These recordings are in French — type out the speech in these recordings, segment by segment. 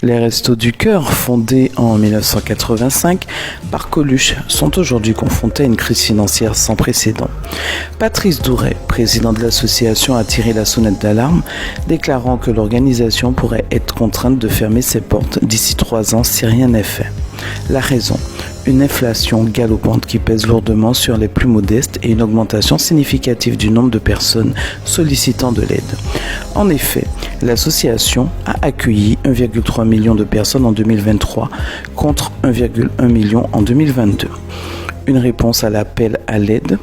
Les Restos du Cœur, fondés en 1985 par Coluche, sont aujourd'hui confrontés à une crise financière sans précédent. Patrice Douret, président de l'association, a tiré la sonnette d'alarme, déclarant que l'organisation pourrait être contrainte de fermer ses portes d'ici 3 ans si rien n'est fait. La raison, une inflation galopante qui pèse lourdement sur les plus modestes et une augmentation significative du nombre de personnes sollicitant de l'aide. En effet, l'association a accueilli 1,3 million de personnes en 2023 contre 1,1 million en 2022. Une réponse à l'appel à l'aide,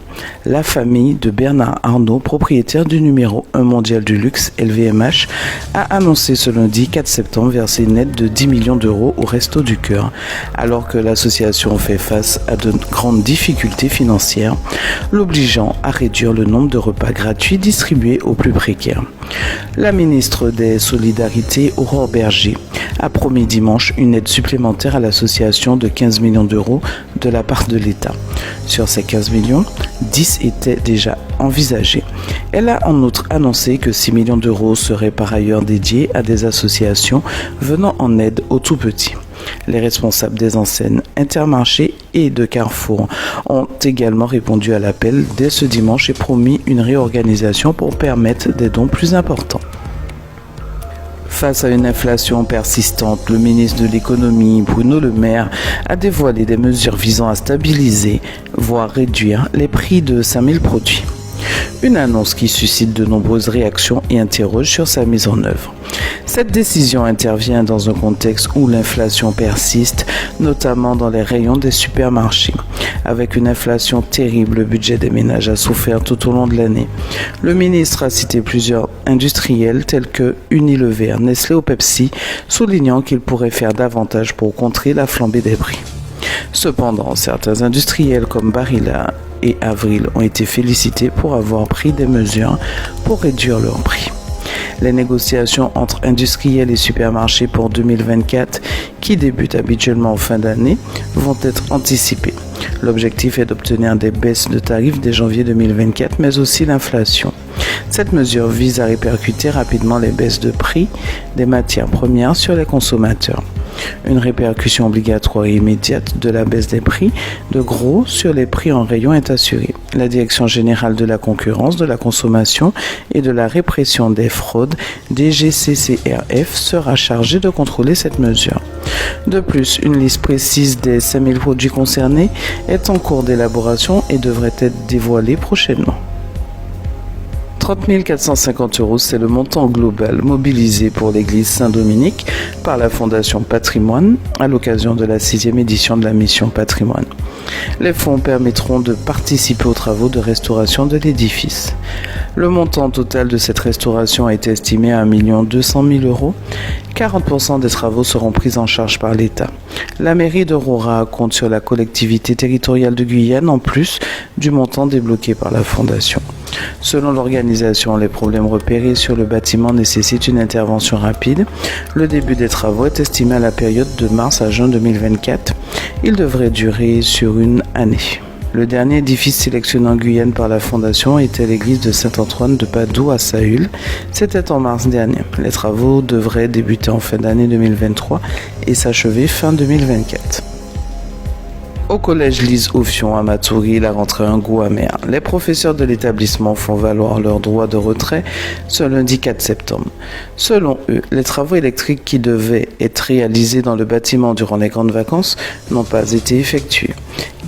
la famille de Bernard Arnault, propriétaire du numéro 1 mondial du luxe LVMH, a annoncé ce lundi 4 septembre verser une aide de 10 millions d'euros au Restos du Cœur, alors que l'association fait face à de grandes difficultés financières, l'obligeant à réduire le nombre de repas gratuits distribués aux plus précaires. La ministre des Solidarités, Aurore Bergé, a promis dimanche une aide supplémentaire à l'association de 15 millions d'euros de la part de l'État. Sur ces 15 millions, 10 étaient déjà envisagés. Elle a en outre annoncé que 6 millions d'euros seraient par ailleurs dédiés à des associations venant en aide aux tout-petits. Les responsables des enseignes Intermarché et de Carrefour ont également répondu à l'appel dès ce dimanche et promis une réorganisation pour permettre des dons plus importants. Face à une inflation persistante, le ministre de l'économie, Bruno Le Maire, a dévoilé des mesures visant à stabiliser, voire réduire les prix de 5000 produits. Une annonce qui suscite de nombreuses réactions et interroge sur sa mise en œuvre. Cette décision intervient dans un contexte où l'inflation persiste, notamment dans les rayons des supermarchés. Avec une inflation terrible, le budget des ménages a souffert tout au long de l'année. Le ministre a cité plusieurs industriels tels que Unilever, Nestlé ou Pepsi, soulignant qu'ils pourraient faire davantage pour contrer la flambée des prix. Cependant, certains industriels comme Barilla et Avril ont été félicités pour avoir pris des mesures pour réduire leurs prix. Les négociations entre industriels et supermarchés pour 2024, qui débutent habituellement en fin d'année, vont être anticipées. L'objectif est d'obtenir des baisses de tarifs dès janvier 2024, mais aussi l'inflation. Cette mesure vise à répercuter rapidement les baisses de prix des matières premières sur les consommateurs. Une répercussion obligatoire et immédiate de la baisse des prix de gros sur les prix en rayon est assurée. La Direction générale de la concurrence, de la consommation et de la répression des fraudes, DGCCRF, sera chargée de contrôler cette mesure. De plus, une liste précise des 5000 produits concernés est en cours d'élaboration et devrait être dévoilée prochainement. 30 450 euros, c'est le montant global mobilisé pour l'église Saint-Dominique par la Fondation Patrimoine à l'occasion de la 6e édition de la Mission Patrimoine. Les fonds permettront de participer aux travaux de restauration de l'édifice. Le montant total de cette restauration a été estimé à 1 200 000 euros. 40% des travaux seront pris en charge par l'État. La mairie d'Aurora compte sur la collectivité territoriale de Guyane en plus du montant débloqué par la Fondation. Selon l'organisation, les problèmes repérés sur le bâtiment nécessitent une intervention rapide. Le début des travaux est estimé à la période de mars à juin 2024. Il devrait durer sur une année. Le dernier édifice sélectionné en Guyane par la Fondation était l'église de Saint-Antoine de Padoue à Saül. C'était en mars dernier. Les travaux devraient débuter en fin d'année 2023 et s'achever fin 2024. Au collège Lise Ophion à Matoury, la rentrée a un goût amer. Les professeurs de l'établissement font valoir leur droit de retrait ce lundi 4 septembre. Selon eux, les travaux électriques qui devaient être réalisés dans le bâtiment durant les grandes vacances n'ont pas été effectués.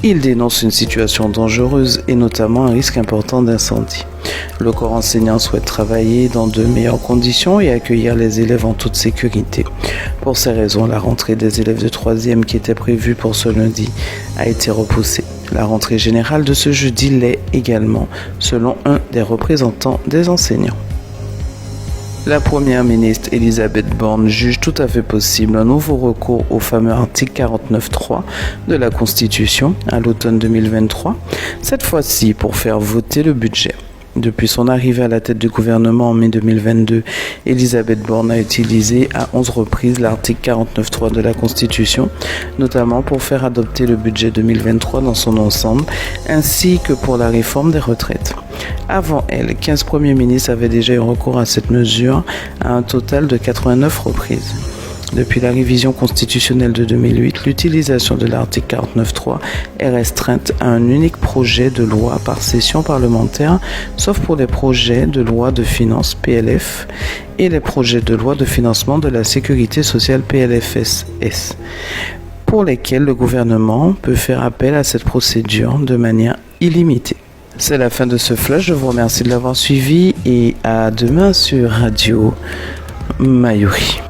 Ils dénoncent une situation dangereuse et notamment un risque important d'incendie. Le corps enseignant souhaite travailler dans de meilleures conditions et accueillir les élèves en toute sécurité. Pour ces raisons, la rentrée des élèves de 3e qui était prévue pour ce lundi a été repoussée. La rentrée générale de ce jeudi l'est également, selon un des représentants des enseignants. La première ministre Elisabeth Borne juge tout à fait possible un nouveau recours au fameux article 49.3 de la Constitution à l'automne 2023, cette fois-ci pour faire voter le budget. Depuis son arrivée à la tête du gouvernement en mai 2022, Elisabeth Borne a utilisé à 11 reprises l'article 49.3 de la Constitution, notamment pour faire adopter le budget 2023 dans son ensemble, ainsi que pour la réforme des retraites. Avant elle, 15 premiers ministres avaient déjà eu recours à cette mesure à un total de 89 reprises. Depuis la révision constitutionnelle de 2008, l'utilisation de l'article 49.3 est restreinte à un unique projet de loi par session parlementaire, sauf pour les projets de loi de finances PLF et les projets de loi de financement de la sécurité sociale PLFSS, pour lesquels le gouvernement peut faire appel à cette procédure de manière illimitée. C'est la fin de ce flash, je vous remercie de l'avoir suivi et à demain sur Radio Mayuri.